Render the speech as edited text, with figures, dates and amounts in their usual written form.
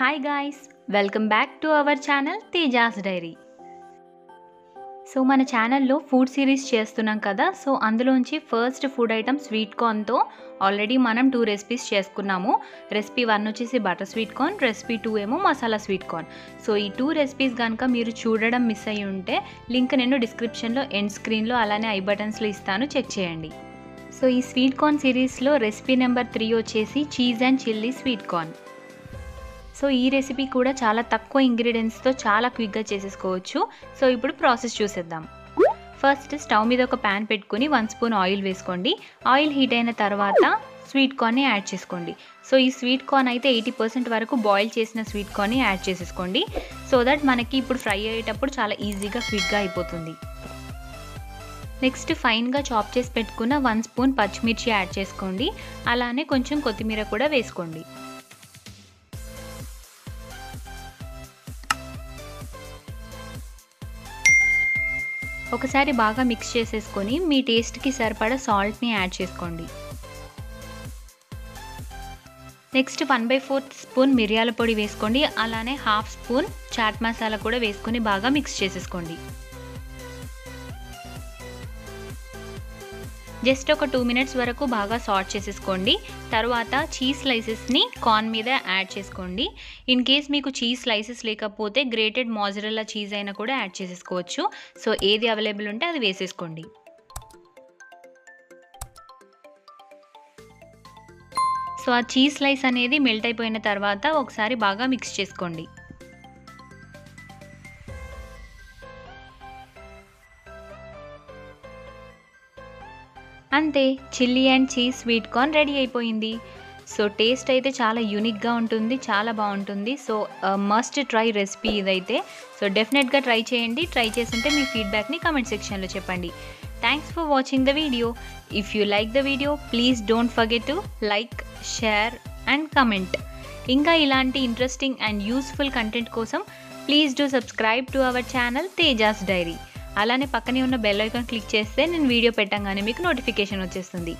Hi guys, welcome back to our channel Tejas Diary. So మన ఛానల్లో food series చేస్తున్నాం కదా. సో అందులోంచి ఫస్ట్ ఫుడ్ ఐటమ్ స్వీట్ కార్న్తో ఆల్రెడీ మనం 2 రెసిపీస్ చేసుకున్నాము. రెసిపీ 1 వచ్చేసి బటర్ స్వీట్ కార్న్, రెసిపీ 2 ఏమో మసాలా స్వీట్ కార్న్. సో ఈ 2 రెసిపీస్ కనుక మీరు చూడడం మిస్ అయ్యి ఉంటే లింక్ నేను డిస్క్రిప్షన్లో ఎండ్ స్క్రీన్లో అలానే ఐ బటన్స్లో ఇస్తాను, చెక్ చేయండి. సో ఈ స్వీట్ కార్న్ సిరీస్లో రెసిపీ నెంబర్ 3 వచ్చేసి cheese and chilli sweet corn. So ఈ రెసిపీ కూడా చాలా తక్కువ ఇంగ్రీడియంట్స్తో చాలా క్విక్గా చేసేసుకోవచ్చు. సో ఇప్పుడు ప్రాసెస్ చూసేద్దాం. ఫస్ట్ స్టవ్ మీద ఒక ప్యాన్ పెట్టుకుని 1 స్పూన్ ఆయిల్ వేసుకోండి. ఆయిల్ హీట్ అయిన తర్వాత స్వీట్ కార్న్ని యాడ్ చేసుకోండి. సో ఈ స్వీట్ కార్న్ అయితే 80% వరకు బాయిల్ చేసిన స్వీట్ కార్న్ని యాడ్ చేసేసుకోండి. సో దట్ మనకి ఇప్పుడు ఫ్రై అయ్యేటప్పుడు చాలా ఈజీగా క్విక్గా అయిపోతుంది. నెక్స్ట్ ఫైన్గా చాప్ చేసి పెట్టుకున్న 1 స్పూన్ పచ్చిమిర్చి యాడ్ చేసుకోండి. అలానే కొంచెం కొత్తిమీర కూడా వేసుకోండి. ఒకసారి బాగా మిక్స్ చేసేసుకొని మీ టేస్ట్కి సరిపడా సాల్ట్ని యాడ్ చేసుకోండి. నెక్స్ట్ 1/4 స్పూన్ మిరియాల పొడి వేసుకోండి. అలానే 1/2 స్పూన్ చాట్ మసాలా కూడా వేసుకొని బాగా మిక్స్ చేసేసుకోండి. జస్ట్ ఒక 2 మినిట్స్ వరకు బాగా సాట్ చేసేసుకోండి. తర్వాత చీజ్ స్లైసెస్ని కార్న్ మీద యాడ్ చేసుకోండి. ఇన్ కేస్ మీకు చీజ్ స్లైసెస్ లేకపోతే గ్రేటెడ్ మోజరెల్లా చీజ్ అయినా కూడా యాడ్ చేసేసుకోవచ్చు. సో ఏది అవైలబుల్ ఉంటే అది వేసేసుకోండి. సో ఆ చీజ్ స్లైస్ అనేది మెల్ట్ అయిపోయిన తర్వాత ఒకసారి బాగా మిక్స్ చేసుకోండి. అంతే, chilli and cheese sweet corn ready అయిపోయింది. సో టేస్ట్ అయితే చాలా యూనిక్గా ఉంటుంది, చాలా బాగుంటుంది. సో మస్ట్ ట్రై రెసిపీ ఇదైతే. సో డెఫినెట్గా ట్రై చేయండి. ట్రై చేస్తుంటే మీ ఫీడ్బ్యాక్ని కామెంట్ సెక్షన్లో చెప్పండి. Thanks for watching the video. If you like the video please don't forget to like, share and comment. ఇంకా ఇలాంటి ఇంట్రెస్టింగ్ అండ్ యూస్ఫుల్ కంటెంట్ కోసం please do subscribe to our channel Tejas diary. అలానే పక్కనే ఉన్న బెల్ ఐకాన్ క్లిక్ చేస్తే నేను video పెట్టగానే మీకు నోటిఫికేషన్ వచ్చేస్తుంది.